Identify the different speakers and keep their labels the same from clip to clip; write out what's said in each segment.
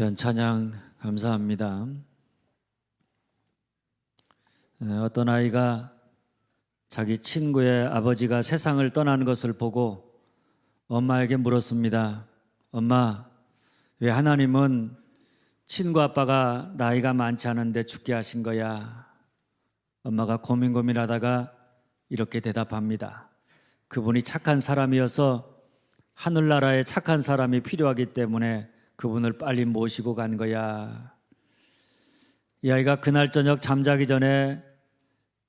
Speaker 1: 귀한 찬양 감사합니다. 어떤 아이가 자기 친구의 아버지가 세상을 떠나는 것을 보고 엄마에게 물었습니다. 엄마, 왜 하나님은 친구 아빠가 나이가 많지 않은데 죽게 하신 거야? 엄마가 고민하다가 이렇게 대답합니다. 그분이 착한 사람이어서 하늘나라에 착한 사람이 필요하기 때문에 그분을 빨리 모시고 간 거야. 이 아이가 그날 저녁 잠자기 전에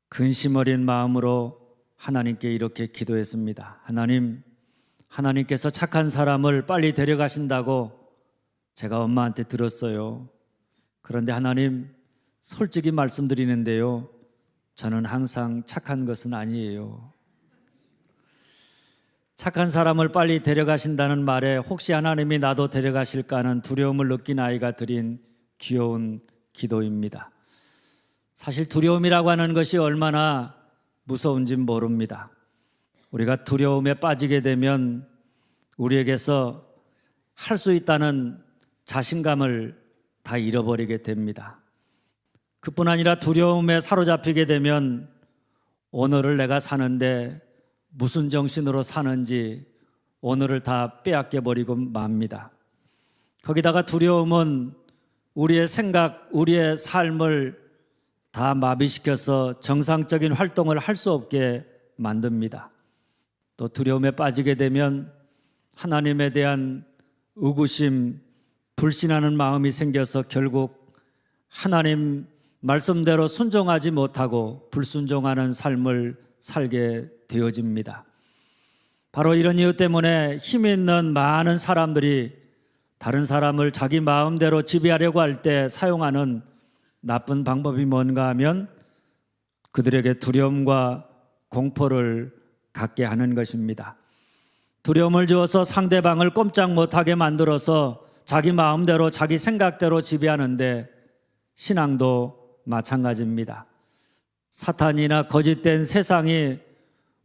Speaker 1: 근심 어린 마음으로 하나님께 이렇게 기도했습니다. 하나님께서 착한 사람을 빨리 데려가신다고 제가 엄마한테 들었어요. 그런데 하나님, 솔직히 말씀드리는데요, 저는 항상 착한 것은 아니에요. 착한 사람을 빨리 데려가신다는 말에 혹시 하나님이 나도 데려가실까 하는 두려움을 느낀 아이가 드린 귀여운 기도입니다. 사실 두려움이라고 하는 것이 얼마나 무서운지 모릅니다. 우리가 두려움에 빠지게 되면 우리에게서 할 수 있다는 자신감을 다 잃어버리게 됩니다. 그뿐 아니라 두려움에 사로잡히게 되면 오늘을 내가 사는데 무슨 정신으로 사는지 오늘을 다 빼앗겨버리고 맙니다. 거기다가 두려움은 우리의 생각, 우리의 삶을 다 마비시켜서 정상적인 활동을 할 수 없게 만듭니다. 또 두려움에 빠지게 되면 하나님에 대한 의구심, 불신하는 마음이 생겨서 결국 하나님 말씀대로 순종하지 못하고 불순종하는 삶을 살게 되어집니다. 바로 이런 이유 때문에 힘 있는 많은 사람들이 다른 사람을 자기 마음대로 지배하려고 할 때 사용하는 나쁜 방법이 뭔가 하면 그들에게 두려움과 공포를 갖게 하는 것입니다. 두려움을 주어서 상대방을 꼼짝 못하게 만들어서 자기 마음대로 자기 생각대로 지배하는데 신앙도 마찬가지입니다. 사탄이나 거짓된 세상이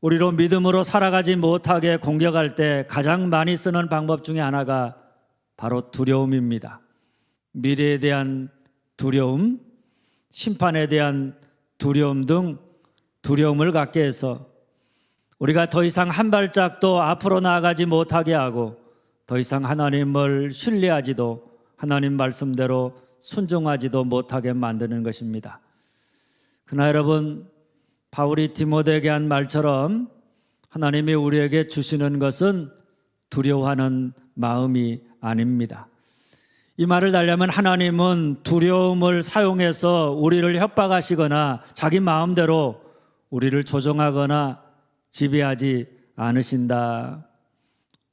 Speaker 1: 우리로 믿음으로 살아가지 못하게 공격할 때 가장 많이 쓰는 방법 중에 하나가 바로 두려움입니다. 미래에 대한 두려움, 심판에 대한 두려움 등 두려움을 갖게 해서 우리가 더 이상 한 발짝도 앞으로 나아가지 못하게 하고 더 이상 하나님을 신뢰하지도 하나님 말씀대로 순종하지도 못하게 만드는 것입니다. 그러나 여러분, 바울이 디모데에게 한 말처럼 하나님이 우리에게 주시는 것은 두려워하는 마음이 아닙니다. 이 말을 달리하면 하나님은 두려움을 사용해서 우리를 협박하시거나 자기 마음대로 우리를 조종하거나 지배하지 않으신다.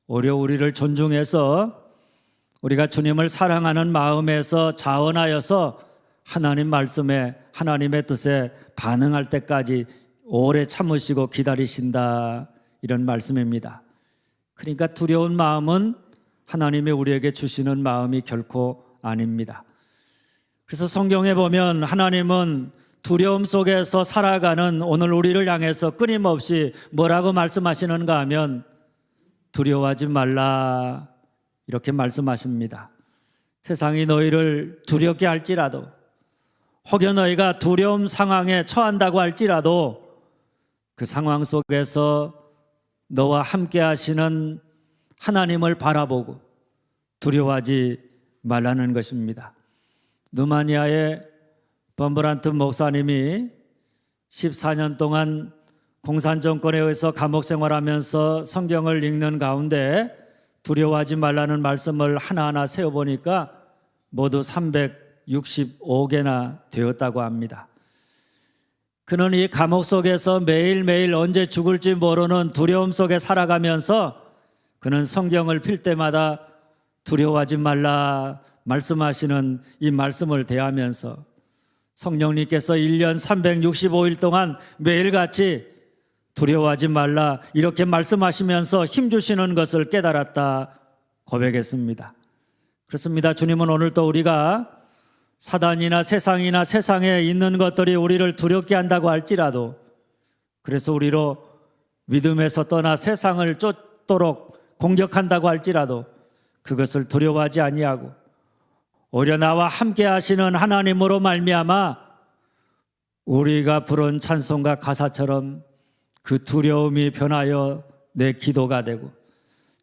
Speaker 1: 오히려 우리를 존중해서 우리가 주님을 사랑하는 마음에서 자원하여서 하나님 말씀에 하나님의 뜻에 반응할 때까지 오래 참으시고 기다리신다. 이런 말씀입니다. 그러니까 두려운 마음은 하나님이 우리에게 주시는 마음이 결코 아닙니다. 그래서 성경에 보면 하나님은 두려움 속에서 살아가는 오늘 우리를 향해서 끊임없이 뭐라고 말씀하시는가 하면 두려워하지 말라 이렇게 말씀하십니다. 세상이 너희를 두렵게 할지라도 혹여 너희가 두려움 상황에 처한다고 할지라도 그 상황 속에서 너와 함께 하시는 하나님을 바라보고 두려워하지 말라는 것입니다. 루마니아의 범브란트 목사님이 14년 동안 공산정권에 의해서 감옥 생활하면서 성경을 읽는 가운데 두려워하지 말라는 말씀을 하나하나 세어보니까 모두 365개나 되었다고 합니다. 그는 이 감옥 속에서 매일매일 언제 죽을지 모르는 두려움 속에 살아가면서 그는 성경을 필 때마다 두려워하지 말라 말씀하시는 이 말씀을 대하면서 성령님께서 1년 365일 동안 매일같이 두려워하지 말라 이렇게 말씀하시면서 힘주시는 것을 깨달았다 고백했습니다. 그렇습니다. 주님은 오늘도 우리가 사단이나 세상이나 세상에 있는 것들이 우리를 두렵게 한다고 할지라도 그래서 우리로 믿음에서 떠나 세상을 쫓도록 공격한다고 할지라도 그것을 두려워하지 아니하고 오히려 나와 함께 하시는 하나님으로 말미암아 우리가 부른 찬송가 가사처럼 그 두려움이 변하여 내 기도가 되고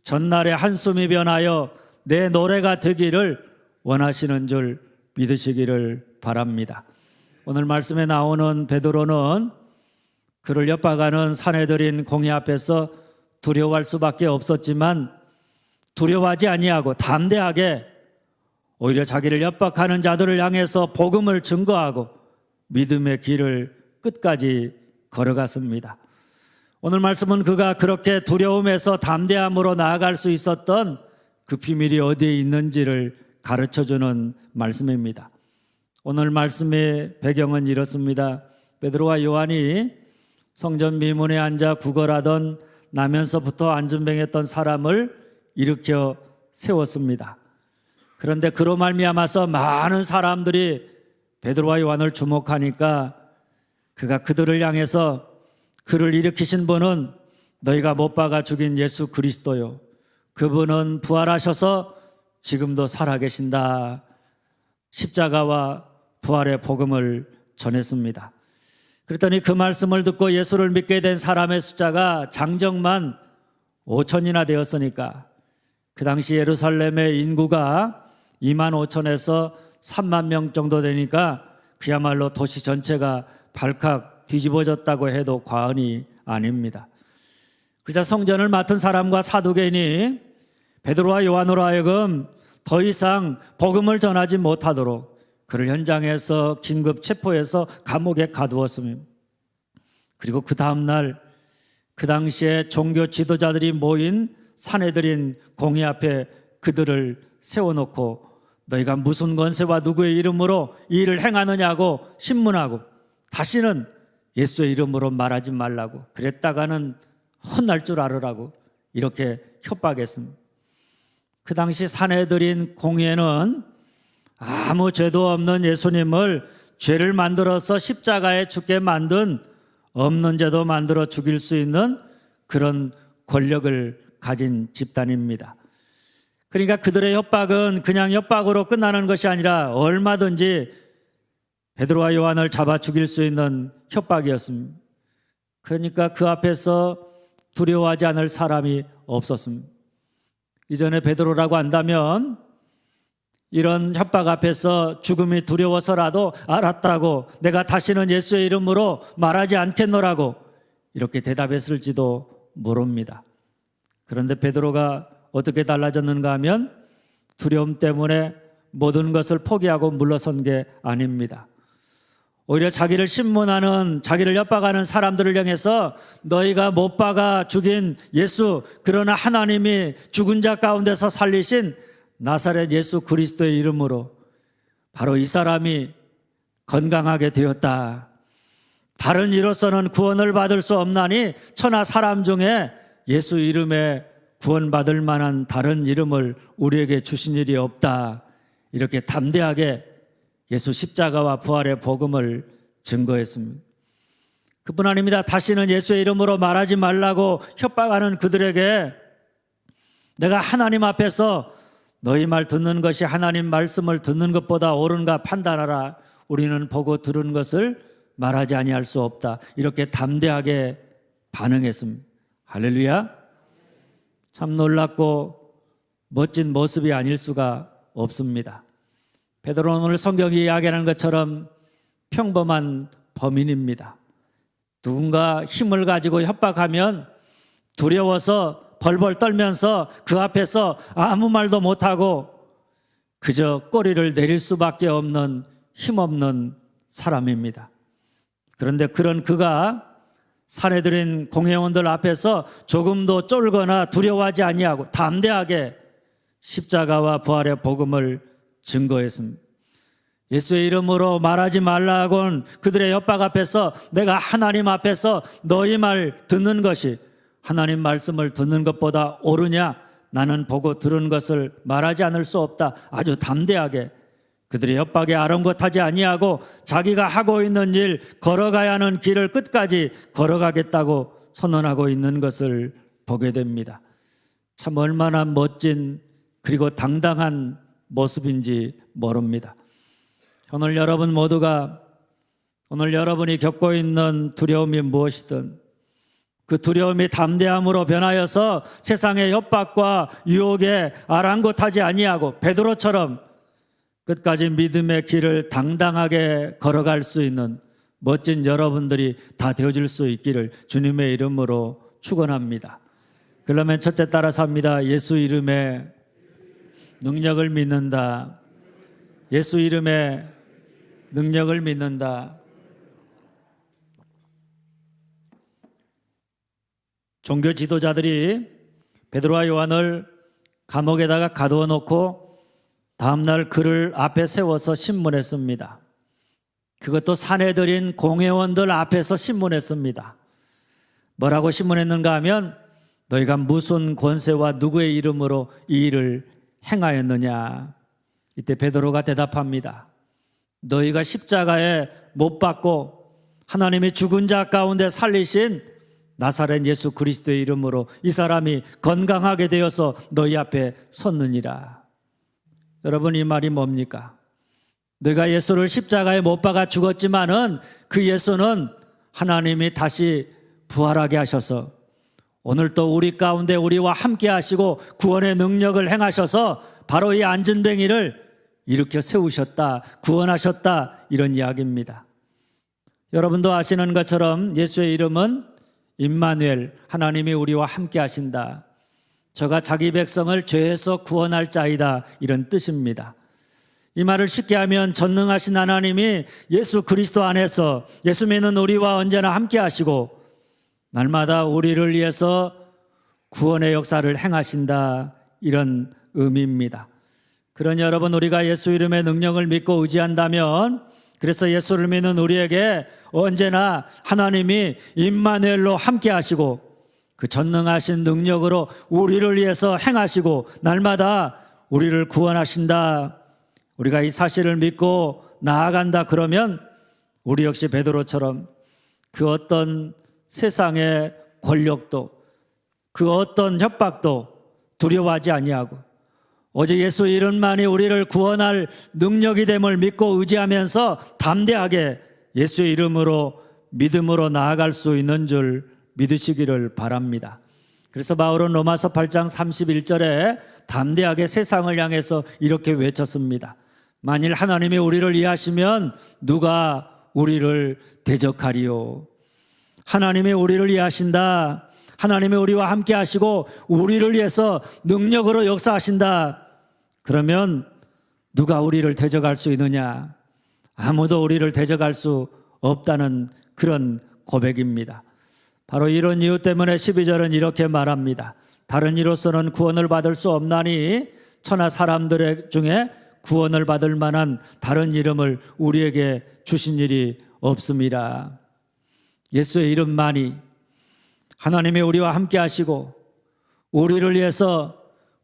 Speaker 1: 전날의 한숨이 변하여 내 노래가 되기를 원하시는 줄 믿으시기를 바랍니다. 오늘 말씀에 나오는 베드로는 그를 엿박아는 사내들인 공회 앞에서 두려워할 수밖에 없었지만 두려워하지 아니하고 담대하게 오히려 자기를 엿박하는 자들을 향해서 복음을 증거하고 믿음의 길을 끝까지 걸어갔습니다. 오늘 말씀은 그가 그렇게 두려움에서 담대함으로 나아갈 수 있었던 그 비밀이 어디에 있는지를 가르쳐주는 말씀입니다. 오늘 말씀의 배경은 이렇습니다. 베드로와 요한이 성전 미문에 앉아 구걸하던 나면서부터 안전병했던 사람을 일으켜 세웠습니다. 그런데 그로 말미암아서 많은 사람들이 베드로와 요한을 주목하니까 그가 그들을 향해서 그를 일으키신 분은 너희가 못 박아 죽인 예수 그리스도요. 그분은 부활하셔서 지금도 살아계신다. 십자가와 부활의 복음을 전했습니다. 그랬더니 그 말씀을 듣고 예수를 믿게 된 사람의 숫자가 장정만 5천이나 되었으니까 그 당시 예루살렘의 인구가 2만 5천에서 3만 명 정도 되니까 그야말로 도시 전체가 발칵 뒤집어졌다고 해도 과언이 아닙니다. 그러자 성전을 맡은 사람과 사두개인이 베드로와 요한으로 하여금 더 이상 복음을 전하지 못하도록 그를 현장에서 긴급 체포해서 감옥에 가두었습니다. 그리고 그 다음날 그 당시에 종교 지도자들이 모인 사내들인 공회 앞에 그들을 세워놓고 너희가 무슨 권세와 누구의 이름으로 이 일을 행하느냐고 신문하고 다시는 예수의 이름으로 말하지 말라고 그랬다가는 혼날 줄 알으라고 이렇게 협박했습니다. 그 당시 사내들인 공회는 아무 죄도 없는 예수님을 죄를 만들어서 십자가에 죽게 만든 없는 죄도 만들어 죽일 수 있는 그런 권력을 가진 집단입니다. 그러니까 그들의 협박은 그냥 협박으로 끝나는 것이 아니라 얼마든지 베드로와 요한을 잡아 죽일 수 있는 협박이었습니다. 그러니까 그 앞에서 두려워하지 않을 사람이 없었습니다. 이전에 베드로라고 한다면 이런 협박 앞에서 죽음이 두려워서라도 알았다고 내가 다시는 예수의 이름으로 말하지 않겠노라고 이렇게 대답했을지도 모릅니다. 그런데 베드로가 어떻게 달라졌는가 하면 두려움 때문에 모든 것을 포기하고 물러선 게 아닙니다. 오히려 자기를 신문하는, 자기를 협박하는 사람들을 향해서 너희가 못 박아 죽인 예수, 그러나 하나님이 죽은 자 가운데서 살리신 나사렛 예수 그리스도의 이름으로 바로 이 사람이 건강하게 되었다. 다른 이로서는 구원을 받을 수 없나니 천하 사람 중에 예수 이름에 구원받을 만한 다른 이름을 우리에게 주신 일이 없다. 이렇게 담대하게 예수 십자가와 부활의 복음을 증거했습니다. 그뿐 아닙니다. 다시는 예수의 이름으로 말하지 말라고 협박하는 그들에게 내가 하나님 앞에서 너희 말 듣는 것이 하나님 말씀을 듣는 것보다 옳은가 판단하라. 우리는 보고 들은 것을 말하지 아니할 수 없다. 이렇게 담대하게 반응했습니다. 할렐루야. 참 놀랍고 멋진 모습이 아닐 수가 없습니다. 베드로는 오늘 성경이 이야기하는 것처럼 평범한 범인입니다. 누군가 힘을 가지고 협박하면 두려워서 벌벌 떨면서 그 앞에서 아무 말도 못하고 그저 꼬리를 내릴 수밖에 없는 힘없는 사람입니다. 그런데 그런 그가 사내들인 공회원들 앞에서 조금도 쫄거나 두려워하지 아니하고 담대하게 십자가와 부활의 복음을 증거했습니다. 예수의 이름으로 말하지 말라고는 그들의 협박 앞에서 내가 하나님 앞에서 너희 말 듣는 것이 하나님 말씀을 듣는 것보다 옳으냐? 나는 보고 들은 것을 말하지 않을 수 없다. 아주 담대하게 그들의 협박에 아랑곳하지 아니하고 자기가 하고 있는 일, 걸어가야 하는 길을 끝까지 걸어가겠다고 선언하고 있는 것을 보게 됩니다. 참 얼마나 멋진 그리고 당당한 모습인지 모릅니다. 오늘 여러분이 겪고 있는 두려움이 무엇이든 그 두려움이 담대함으로 변하여서 세상의 협박과 유혹에 아랑곳하지 아니하고 베드로처럼 끝까지 믿음의 길을 당당하게 걸어갈 수 있는 멋진 여러분들이 다 되어질 수 있기를 주님의 이름으로 축원합니다. 그러면 첫째 따라서 합니다. 예수 이름에 능력을 믿는다. 예수 이름에 능력을 믿는다. 종교 지도자들이 베드로와 요한을 감옥에다가 가두어 놓고 다음날 그를 앞에 세워서 신문했습니다. 그것도 사내들인 공회원들 앞에서 신문했습니다. 뭐라고 신문했는가 하면 너희가 무슨 권세와 누구의 이름으로 이 일을 행하였느냐. 이때 베드로가 대답합니다. 너희가 십자가에 못 박고 하나님이 죽은 자 가운데 살리신 나사렛 예수 그리스도의 이름으로 이 사람이 건강하게 되어서 너희 앞에 섰느니라. 여러분, 이 말이 뭡니까? 너희가 예수를 십자가에 못 박아 죽었지만은 그 예수는 하나님이 다시 부활하게 하셔서 오늘 또 우리 가운데 우리와 함께 하시고 구원의 능력을 행하셔서 바로 이 안진뱅이를 일으켜 세우셨다, 구원하셨다, 이런 이야기입니다. 여러분도 아시는 것처럼 예수의 이름은 임마누엘, 하나님이 우리와 함께 하신다. 저가 자기 백성을 죄에서 구원할 자이다, 이런 뜻입니다. 이 말을 쉽게 하면 전능하신 하나님이 예수 그리스도 안에서 예수 믿는 우리와 언제나 함께 하시고 날마다 우리를 위해서 구원의 역사를 행하신다, 이런 의미입니다. 그러니 여러분, 우리가 예수 이름의 능력을 믿고 의지한다면, 그래서 예수를 믿는 우리에게 언제나 하나님이 임마누엘로 함께 하시고 그 전능하신 능력으로 우리를 위해서 행하시고 날마다 우리를 구원하신다, 우리가 이 사실을 믿고 나아간다, 그러면 우리 역시 베드로처럼 그 어떤 세상의 권력도 그 어떤 협박도 두려워하지 아니하고 오직 예수 이름만이 우리를 구원할 능력이 됨을 믿고 의지하면서 담대하게 예수의 이름으로 믿음으로 나아갈 수 있는 줄 믿으시기를 바랍니다. 그래서 바울은 로마서 8장 31절에 담대하게 세상을 향해서 이렇게 외쳤습니다. 만일 하나님이 우리를 이해하시면 누가 우리를 대적하리요. 하나님이 우리를 이해하신다. 하나님이 우리와 함께 하시고 우리를 위해서 능력으로 역사하신다. 그러면 누가 우리를 대적할 수 있느냐? 아무도 우리를 대적할 수 없다는 그런 고백입니다. 바로 이런 이유 때문에 12절은 이렇게 말합니다. 다른 이로서는 구원을 받을 수 없나니 천하 사람들 중에 구원을 받을 만한 다른 이름을 우리에게 주신 일이 없음이라. 예수의 이름만이 하나님이 우리와 함께 하시고 우리를 위해서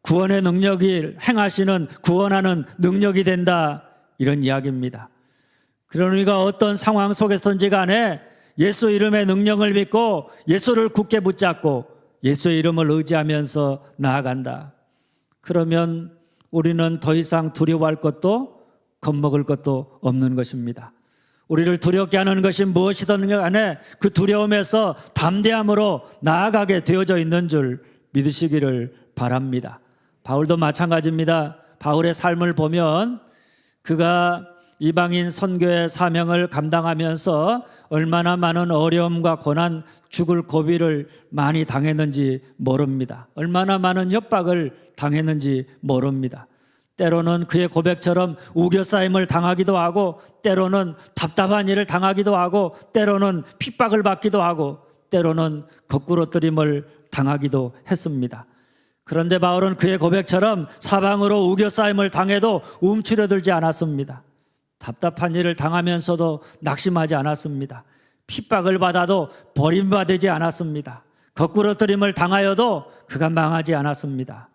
Speaker 1: 구원의 능력이 행하시는 구원하는 능력이 된다, 이런 이야기입니다. 그런 우리가 어떤 상황 속에서든지 간에 예수 이름의 능력을 믿고 예수를 굳게 붙잡고 예수의 이름을 의지하면서 나아간다. 그러면 우리는 더 이상 두려워할 것도 겁먹을 것도 없는 것입니다. 우리를 두렵게 하는 것이 무엇이든 간에 그 두려움에서 담대함으로 나아가게 되어져 있는 줄 믿으시기를 바랍니다. 바울도 마찬가지입니다. 바울의 삶을 보면 그가 이방인 선교의 사명을 감당하면서 얼마나 많은 어려움과 고난, 죽을 고비를 많이 당했는지 모릅니다. 얼마나 많은 협박을 당했는지 모릅니다. 때로는 그의 고백처럼 우겨싸임을 당하기도 하고, 때로는 답답한 일을 당하기도 하고, 때로는 핍박을 받기도 하고, 때로는 거꾸로뜨림을 당하기도 했습니다. 그런데 바울은 그의 고백처럼 사방으로 우겨싸임을 당해도 움츠려들지 않았습니다. 답답한 일을 당하면서도 낙심하지 않았습니다. 핍박을 받아도 버림받지 않았습니다. 거꾸로뜨림을 당하여도 그가 망하지 않았습니다.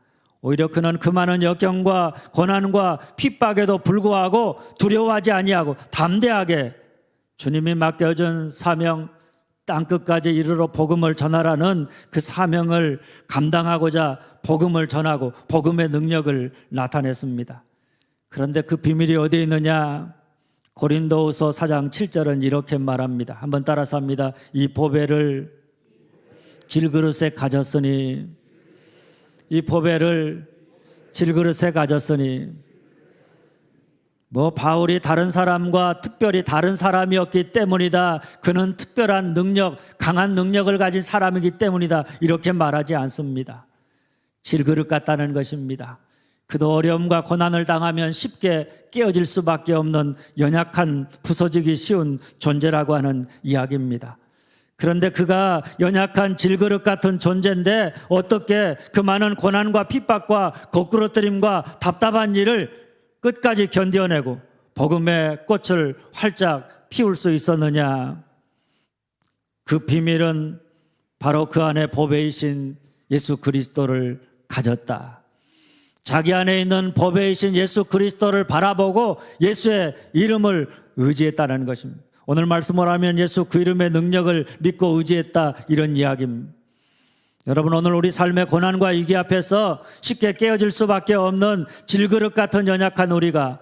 Speaker 1: 오히려 그는 그 많은 역경과 고난과 핍박에도 불구하고 두려워하지 아니하고 담대하게 주님이 맡겨준 사명, 땅끝까지 이르러 복음을 전하라는 그 사명을 감당하고자 복음을 전하고 복음의 능력을 나타냈습니다. 그런데 그 비밀이 어디에 있느냐? 고린도후서 4장 7절은 이렇게 말합니다. 한번 따라서 합니다. 이 보배를 질그릇에 가졌으니, 이 보배를 질그릇에 가졌으니, 바울이 다른 사람과 특별히 다른 사람이었기 때문이다. 그는 특별한 능력, 강한 능력을 가진 사람이기 때문이다. 이렇게 말하지 않습니다. 질그릇 같다는 것입니다. 그도 어려움과 고난을 당하면 쉽게 깨어질 수밖에 없는 연약한, 부서지기 쉬운 존재라고 하는 이야기입니다. 그런데 그가 연약한 질그릇 같은 존재인데 어떻게 그 많은 고난과 핍박과 거꾸러뜨림과 답답한 일을 끝까지 견뎌내고 복음의 꽃을 활짝 피울 수 있었느냐? 그 비밀은 바로 그 안에 보배이신 예수 그리스도를 가졌다. 자기 안에 있는 보배이신 예수 그리스도를 바라보고 예수의 이름을 의지했다는 것입니다. 오늘 말씀을 하면 예수 그 이름의 능력을 믿고 의지했다, 이런 이야기입니다. 여러분, 오늘 우리 삶의 고난과 위기 앞에서 쉽게 깨어질 수밖에 없는 질그릇 같은 연약한 우리가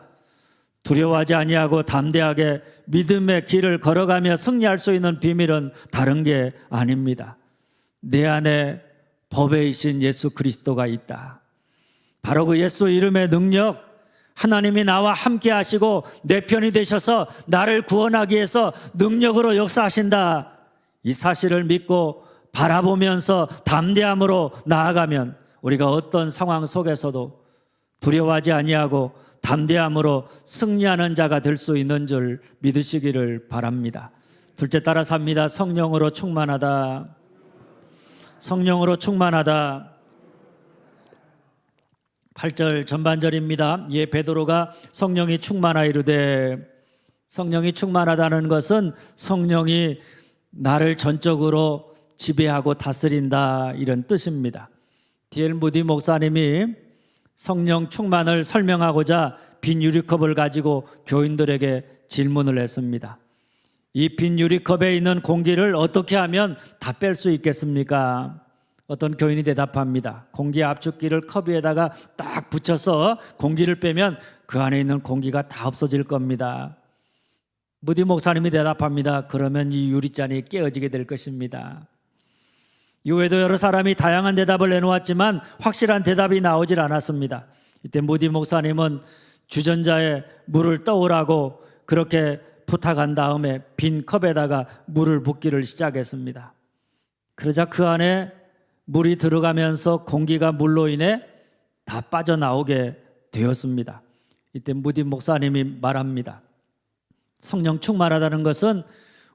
Speaker 1: 두려워하지 아니하고 담대하게 믿음의 길을 걸어가며 승리할 수 있는 비밀은 다른 게 아닙니다. 내 안에 보배이신 예수 그리스도가 있다. 바로 그 예수 이름의 능력, 하나님이 나와 함께 하시고 내 편이 되셔서 나를 구원하기 위해서 능력으로 역사하신다. 이 사실을 믿고 바라보면서 담대함으로 나아가면 우리가 어떤 상황 속에서도 두려워하지 아니하고 담대함으로 승리하는 자가 될 수 있는 줄 믿으시기를 바랍니다. 둘째, 따라서 합니다. 성령으로 충만하다. 성령으로 충만하다. 8절 전반절입니다. 이에 베드로가 성령이 충만하이르되, 성령이 충만하다는 것은 성령이 나를 전적으로 지배하고 다스린다, 이런 뜻입니다. D.L. 무디 목사님이 성령 충만을 설명하고자 빈 유리컵을 가지고 교인들에게 질문을 했습니다. 이 빈 유리컵에 있는 공기를 어떻게 하면 다 뺄 수 있겠습니까? 어떤 교인이 대답합니다. 공기 압축기를 컵 위에다가 딱 붙여서 공기를 빼면 그 안에 있는 공기가 다 없어질 겁니다. 무디 목사님이 대답합니다. 그러면 이 유리잔이 깨어지게 될 것입니다. 이후에도 여러 사람이 다양한 대답을 내놓았지만 확실한 대답이 나오질 않았습니다. 이때 무디 목사님은 주전자에 물을 떠오라고 그렇게 부탁한 다음에 빈 컵에다가 물을 붓기를 시작했습니다. 그러자 그 안에 물이 들어가면서 공기가 물로 인해 다 빠져나오게 되었습니다. 이때 무디 목사님이 말합니다. 성령 충만하다는 것은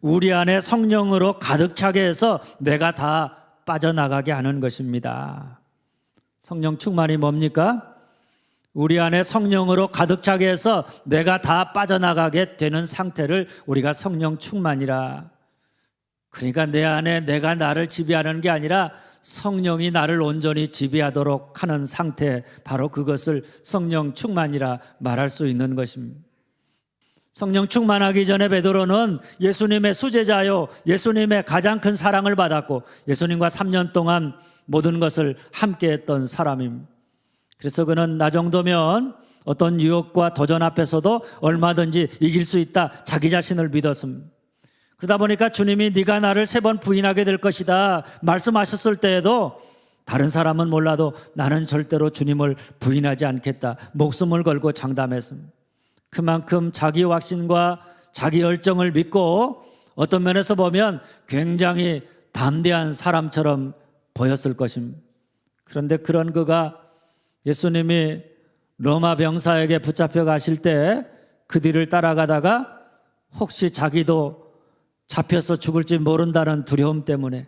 Speaker 1: 우리 안에 성령으로 가득 차게 해서 내가 다 빠져나가게 하는 것입니다. 성령 충만이 뭡니까? 우리 안에 성령으로 가득 차게 해서 내가 다 빠져나가게 되는 상태를 우리가 성령 충만이라. 그러니까 내 안에 내가 나를 지배하는 게 아니라 성령이 나를 온전히 지배하도록 하는 상태, 바로 그것을 성령 충만이라 말할 수 있는 것입니다. 성령 충만하기 전에 베드로는 예수님의 수제자요, 예수님의 가장 큰 사랑을 받았고 예수님과 3년 동안 모든 것을 함께 했던 사람입니다. 그래서 그는 나 정도면 어떤 유혹과 도전 앞에서도 얼마든지 이길 수 있다, 자기 자신을 믿었습니다. 그러다 보니까 주님이 네가 나를 3번 부인하게 될 것이다 말씀하셨을 때에도 다른 사람은 몰라도 나는 절대로 주님을 부인하지 않겠다, 목숨을 걸고 장담했습니다. 그만큼 자기 확신과 자기 열정을 믿고 어떤 면에서 보면 굉장히 담대한 사람처럼 보였을 것입니다. 그런데 그런 그가 예수님이 로마 병사에게 붙잡혀 가실 때 그 뒤를 따라가다가 혹시 자기도 잡혀서 죽을지 모른다는 두려움 때문에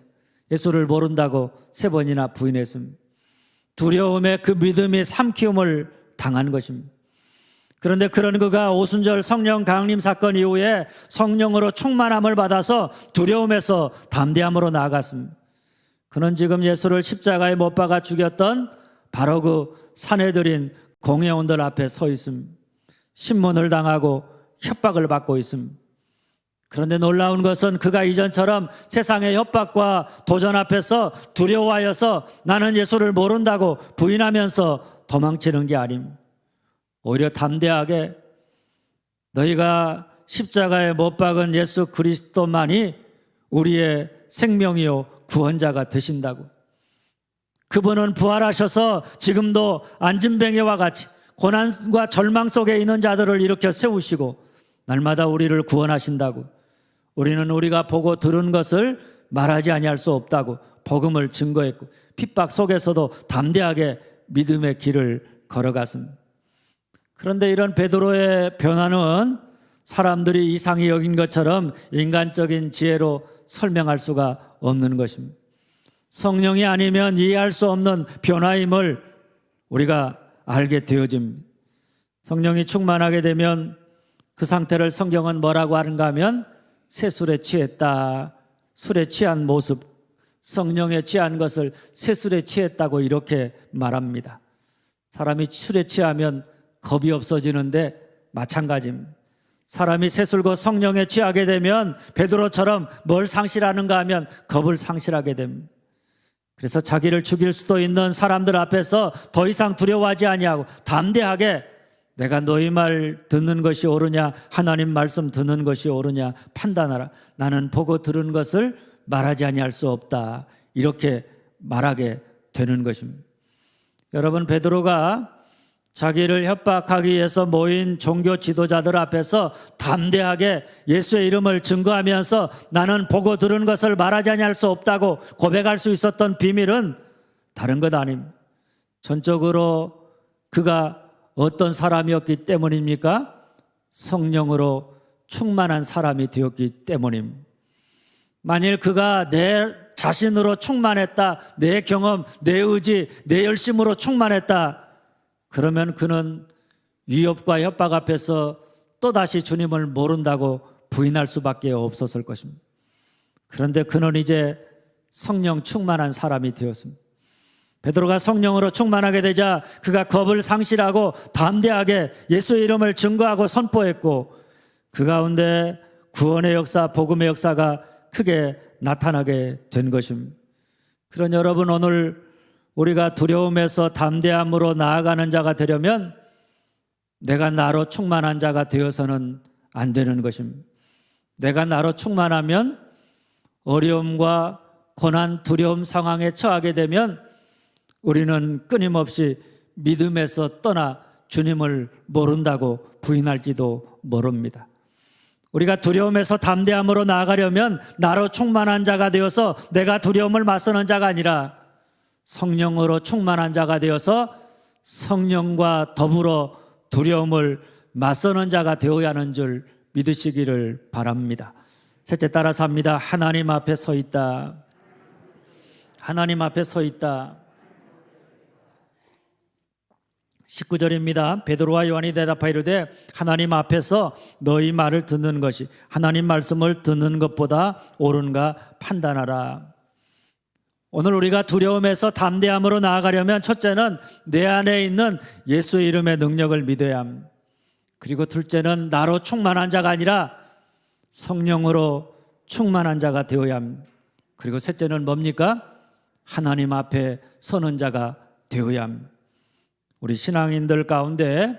Speaker 1: 예수를 모른다고 3번이나 부인했습니다. 두려움에 그 믿음이 삼키움을 당한 것입니다. 그런데 그런 그가 오순절 성령 강림 사건 이후에 성령으로 충만함을 받아서 두려움에서 담대함으로 나아갔습니다. 그는 지금 예수를 십자가에 못 박아 죽였던 바로 그 사내들인 공회원들 앞에 서 있습니다. 신문을 당하고 협박을 받고 있습니다. 그런데 놀라운 것은 그가 이전처럼 세상의 협박과 도전 앞에서 두려워하여서 나는 예수를 모른다고 부인하면서 도망치는 게 아닙니다. 오히려 담대하게 너희가 십자가에 못 박은 예수 그리스도만이 우리의 생명이요 구원자가 되신다고. 그분은 부활하셔서 지금도 안진뱅이와 같이 고난과 절망 속에 있는 자들을 일으켜 세우시고 날마다 우리를 구원하신다고. 우리는 우리가 보고 들은 것을 말하지 아니할 수 없다고 복음을 증거했고 핍박 속에서도 담대하게 믿음의 길을 걸어갔습니다. 그런데 이런 베드로의 변화는 사람들이 이상히 여긴 것처럼 인간적인 지혜로 설명할 수가 없는 것입니다. 성령이 아니면 이해할 수 없는 변화임을 우리가 알게 되어집니다. 성령이 충만하게 되면 그 상태를 성경은 뭐라고 하는가 하면 새술에 취했다. 술에 취한 모습, 성령에 취한 것을 새술에 취했다고 이렇게 말합니다. 사람이 술에 취하면 겁이 없어지는데 마찬가지입니다. 사람이 새술과 성령에 취하게 되면 베드로처럼 뭘 상실하는가 하면 겁을 상실하게 됩니다. 그래서 자기를 죽일 수도 있는 사람들 앞에서 더 이상 두려워하지 아니하고 담대하게 내가 너희 말 듣는 것이 옳으냐 하나님 말씀 듣는 것이 옳으냐 판단하라. 나는 보고 들은 것을 말하지 아니할 수 없다. 이렇게 말하게 되는 것입니다. 여러분, 베드로가 자기를 협박하기 위해서 모인 종교 지도자들 앞에서 담대하게 예수의 이름을 증거하면서 나는 보고 들은 것을 말하지 아니할 수 없다고 고백할 수 있었던 비밀은 다른 것 아닙니다. 전적으로 그가 어떤 사람이었기 때문입니까? 성령으로 충만한 사람이 되었기 때문입니다. 만일 그가 내 자신으로 충만했다, 내 경험, 내 의지, 내 열심으로 충만했다, 그러면 그는 위협과 협박 앞에서 또다시 주님을 모른다고 부인할 수밖에 없었을 것입니다. 그런데 그는 이제 성령 충만한 사람이 되었습니다. 베드로가 성령으로 충만하게 되자 그가 겁을 상실하고 담대하게 예수의 이름을 증거하고 선포했고 그 가운데 구원의 역사, 복음의 역사가 크게 나타나게 된 것입니다. 그런 여러분, 오늘 우리가 두려움에서 담대함으로 나아가는 자가 되려면 내가 나로 충만한 자가 되어서는 안 되는 것입니다. 내가 나로 충만하면 어려움과 고난, 두려움 상황에 처하게 되면 우리는 끊임없이 믿음에서 떠나 주님을 모른다고 부인할지도 모릅니다. 우리가 두려움에서 담대함으로 나아가려면 나로 충만한 자가 되어서 내가 두려움을 맞서는 자가 아니라 성령으로 충만한 자가 되어서 성령과 더불어 두려움을 맞서는 자가 되어야 하는 줄 믿으시기를 바랍니다. 셋째, 따라서 합니다. 하나님 앞에 서 있다. 하나님 앞에 서 있다. 19절입니다. 베드로와 요한이 대답하여 이르되 하나님 앞에서 너희 말을 듣는 것이 하나님 말씀을 듣는 것보다 옳은가 판단하라. 오늘 우리가 두려움에서 담대함으로 나아가려면 첫째는 내 안에 있는 예수의 이름의 능력을 믿어야 합니다. 그리고 둘째는 나로 충만한 자가 아니라 성령으로 충만한 자가 되어야 합니다. 그리고 셋째는 뭡니까? 하나님 앞에 서는 자가 되어야 합니다. 우리 신앙인들 가운데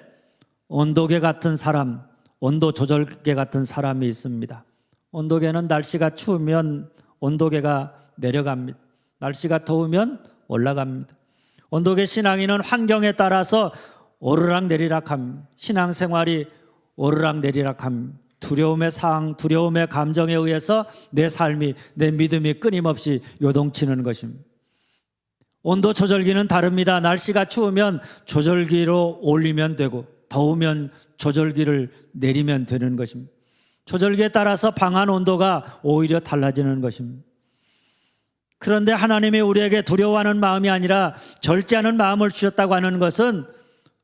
Speaker 1: 온도계 같은 사람, 온도 조절계 같은 사람이 있습니다. 온도계는 날씨가 추우면 온도계가 내려갑니다. 날씨가 더우면 올라갑니다. 온도계 신앙인은 환경에 따라서 오르락내리락합니다. 신앙생활이 오르락내리락합니다. 두려움의 상황, 두려움의 감정에 의해서 내 삶이, 내 믿음이 끊임없이 요동치는 것입니다. 온도 조절기는 다릅니다. 날씨가 추우면 조절기로 올리면 되고 더우면 조절기를 내리면 되는 것입니다. 조절기에 따라서 방안 온도가 오히려 달라지는 것입니다. 그런데 하나님이 우리에게 두려워하는 마음이 아니라 절제하는 마음을 주셨다고 하는 것은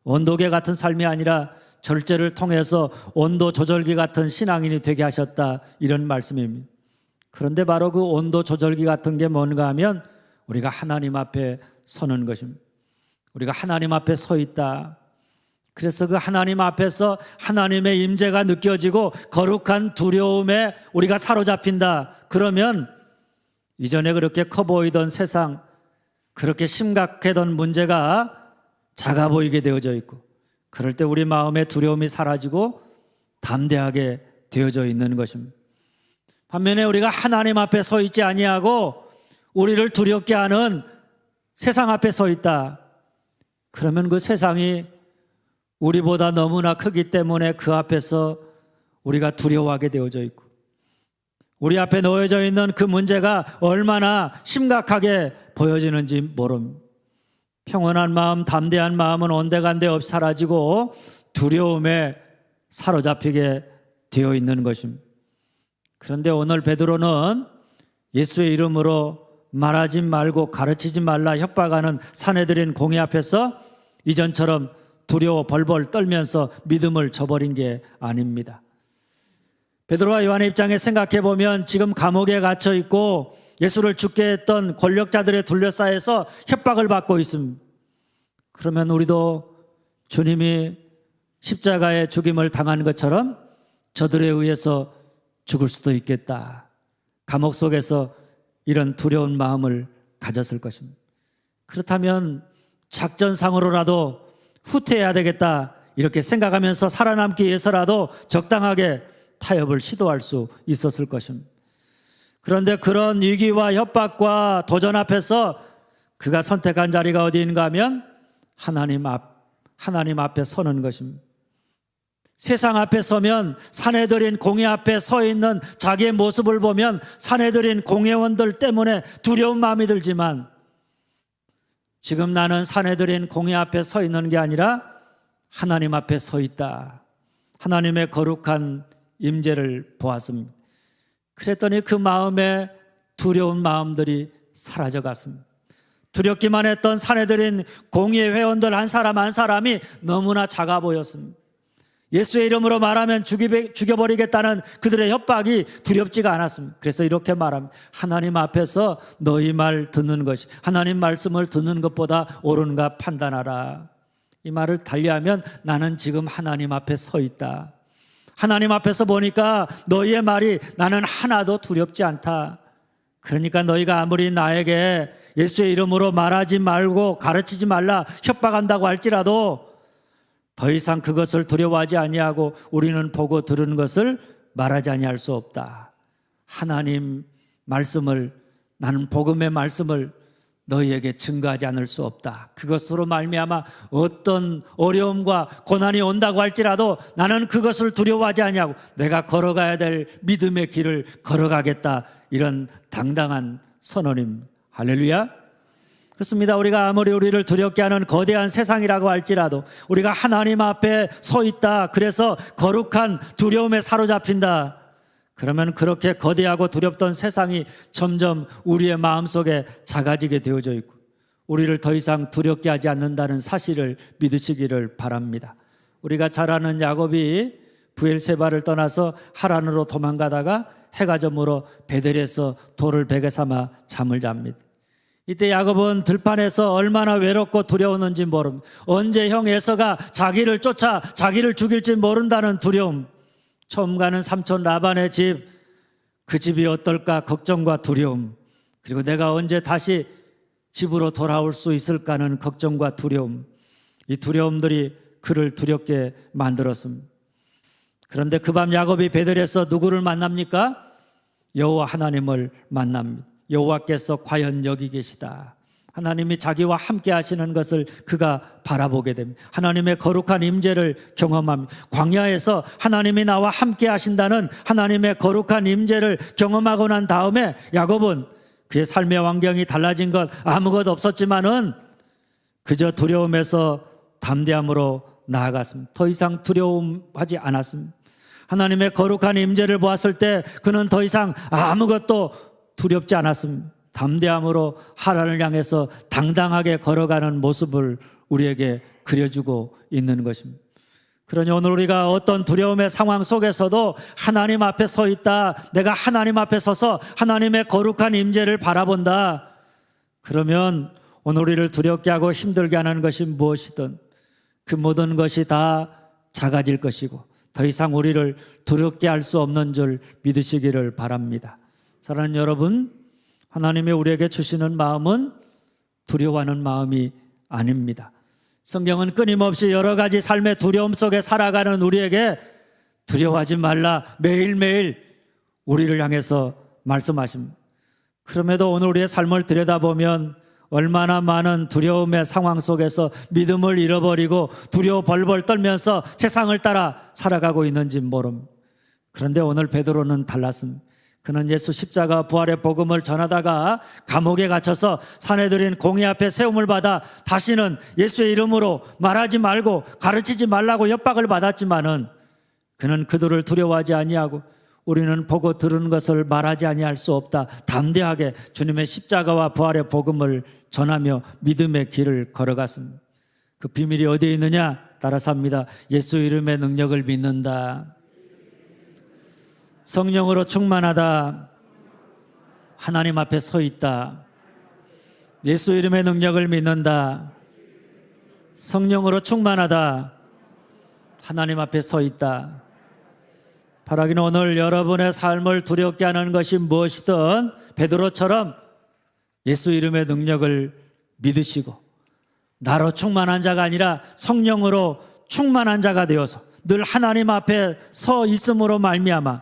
Speaker 1: 온도계 같은 삶이 아니라 절제를 통해서 온도 조절기 같은 신앙인이 되게 하셨다, 이런 말씀입니다. 그런데 바로 그 온도 조절기 같은 게 뭔가 하면 우리가 하나님 앞에 서는 것입니다. 우리가 하나님 앞에 서 있다. 그래서 그 하나님 앞에서 하나님의 임재가 느껴지고 거룩한 두려움에 우리가 사로잡힌다. 그러면 이전에 그렇게 커 보이던 세상, 그렇게 심각했던 문제가 작아 보이게 되어져 있고 그럴 때 우리 마음의 두려움이 사라지고 담대하게 되어져 있는 것입니다. 반면에 우리가 하나님 앞에 서 있지 아니하고 우리를 두렵게 하는 세상 앞에 서 있다. 그러면 그 세상이 우리보다 너무나 크기 때문에 그 앞에서 우리가 두려워하게 되어져 있고, 우리 앞에 놓여져 있는 그 문제가 얼마나 심각하게 보여지는지 모릅니다. 평온한 마음, 담대한 마음은 온데간데 없이 사라지고 두려움에 사로잡히게 되어 있는 것입니다. 그런데 오늘 베드로는 예수의 이름으로 말하지 말고 가르치지 말라 협박하는 사내들인 공회 앞에서 이전처럼 두려워 벌벌 떨면서 믿음을 저버린 게 아닙니다. 베드로와 요한의 입장에 생각해 보면 지금 감옥에 갇혀 있고 예수를 죽게 했던 권력자들에 둘러싸여서 협박을 받고 있습니다. 그러면 우리도 주님이 십자가의 죽임을 당한 것처럼 저들에 의해서 죽을 수도 있겠다. 감옥 속에서 이런 두려운 마음을 가졌을 것입니다. 그렇다면 작전상으로라도 후퇴해야 되겠다 이렇게 생각하면서 살아남기 위해서라도 적당하게 타협을 시도할 수 있었을 것입니다. 그런데 그런 위기와 협박과 도전 앞에서 그가 선택한 자리가 어디인가 하면 하나님 앞에 서는 것입니다. 세상 앞에 서면 사내들인 공회 앞에 서 있는 자기의 모습을 보면 사내들인 공회원들 때문에 두려운 마음이 들지만 지금 나는 사내들인 공회 앞에 서 있는 게 아니라 하나님 앞에 서 있다. 하나님의 거룩한 임재를 보았습니다. 그랬더니 그 마음에 두려운 마음들이 사라져 갔습니다. 두렵기만 했던 사내들인 공회 회원들 한 사람 한 사람이 너무나 작아 보였습니다. 예수의 이름으로 말하면 죽여버리겠다는 그들의 협박이 두렵지가 않았습니다. 그래서 이렇게 말합니다. 하나님 앞에서 너희 말 듣는 것이, 하나님 말씀을 듣는 것보다 옳은가 판단하라. 이 말을 달리하면 나는 지금 하나님 앞에 서 있다. 하나님 앞에서 보니까 너희의 말이 나는 하나도 두렵지 않다. 그러니까 너희가 아무리 나에게 예수의 이름으로 말하지 말고 가르치지 말라 협박한다고 할지라도 더 이상 그것을 두려워하지 아니하고 우리는 보고 들은 것을 말하지 아니할 수 없다. 하나님 말씀을, 나는 복음의 말씀을 너희에게 증거하지 않을 수 없다. 그것으로 말미암아 어떤 어려움과 고난이 온다고 할지라도 나는 그것을 두려워하지 아니하고 내가 걸어가야 될 믿음의 길을 걸어가겠다. 이런 당당한 선언입니다. 할렐루야. 그렇습니다. 우리가 아무리 우리를 두렵게 하는 거대한 세상이라고 할지라도 우리가 하나님 앞에 서 있다. 그래서 거룩한 두려움에 사로잡힌다. 그러면 그렇게 거대하고 두렵던 세상이 점점 우리의 마음속에 작아지게 되어져 있고 우리를 더 이상 두렵게 하지 않는다는 사실을 믿으시기를 바랍니다. 우리가 잘 아는 야곱이 브엘세바를 떠나서 하란으로 도망가다가 해가 저물어 베델에서 돌을 베개 삼아 잠을 잡니다. 이때 야곱은 들판에서 얼마나 외롭고 두려웠는지 모릅니다. 언제 형 에서가 자기를 쫓아 자기를 죽일지 모른다는 두려움, 처음 가는 삼촌 라반의 집, 그 집이 어떨까 걱정과 두려움, 그리고 내가 언제 다시 집으로 돌아올 수 있을까 하는 걱정과 두려움, 이 두려움들이 그를 두렵게 만들었습니다. 그런데 그 밤 야곱이 베델에서 누구를 만납니까? 여호와 하나님을 만납니다. 여호와께서 과연 여기 계시다. 하나님이 자기와 함께 하시는 것을 그가 바라보게 됩니다. 하나님의 거룩한 임재를 경험합니다. 광야에서 하나님이 나와 함께 하신다는 하나님의 거룩한 임재를 경험하고 난 다음에 야곱은 그의 삶의 환경이 달라진 것 아무것도 없었지만은 그저 두려움에서 담대함으로 나아갔습니다. 더 이상 두려움하지 않았습니다. 하나님의 거룩한 임재를 보았을 때 그는 더 이상 아무것도 두렵지 않았습니다. 담대함으로 하란을 향해서 당당하게 걸어가는 모습을 우리에게 그려주고 있는 것입니다. 그러니 오늘 우리가 어떤 두려움의 상황 속에서도 하나님 앞에 서 있다. 내가 하나님 앞에 서서 하나님의 거룩한 임재를 바라본다. 그러면 오늘 우리를 두렵게 하고 힘들게 하는 것이 무엇이든 그 모든 것이 다 작아질 것이고 더 이상 우리를 두렵게 할 수 없는 줄 믿으시기를 바랍니다. 사랑하는 여러분, 하나님이 우리에게 주시는 마음은 두려워하는 마음이 아닙니다. 성경은 끊임없이 여러 가지 삶의 두려움 속에 살아가는 우리에게 두려워하지 말라 매일매일 우리를 향해서 말씀하십니다. 그럼에도 오늘 우리의 삶을 들여다보면 얼마나 많은 두려움의 상황 속에서 믿음을 잃어버리고 두려워 벌벌 떨면서 세상을 따라 살아가고 있는지 모릅니다. 그런데 오늘 베드로는 달랐습니다. 그는 예수 십자가 부활의 복음을 전하다가 감옥에 갇혀서 사내들인 공의 앞에 세움을 받아 다시는 예수의 이름으로 말하지 말고 가르치지 말라고 협박을 받았지만은 그는 그들을 두려워하지 아니하고 우리는 보고 들은 것을 말하지 아니할 수 없다. 담대하게 주님의 십자가와 부활의 복음을 전하며 믿음의 길을 걸어갔습니다. 그 비밀이 어디에 있느냐? 따라서 합니다. 예수 이름의 능력을 믿는다. 성령으로 충만하다. 하나님 앞에 서 있다. 예수 이름의 능력을 믿는다. 성령으로 충만하다. 하나님 앞에 서 있다. 바라기는 오늘 여러분의 삶을 두렵게 하는 것이 무엇이든 베드로처럼 예수 이름의 능력을 믿으시고 나로 충만한 자가 아니라 성령으로 충만한 자가 되어서 늘 하나님 앞에 서 있음으로 말미암아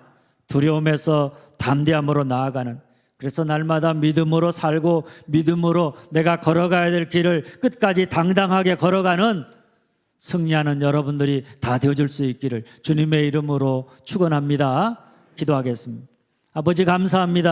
Speaker 1: 두려움에서 담대함으로 나아가는, 그래서 날마다 믿음으로 살고 믿음으로 내가 걸어가야 될 길을 끝까지 당당하게 걸어가는 승리하는 여러분들이 다 되어줄 수 있기를 주님의 이름으로 축원합니다. 기도하겠습니다. 아버지 감사합니다.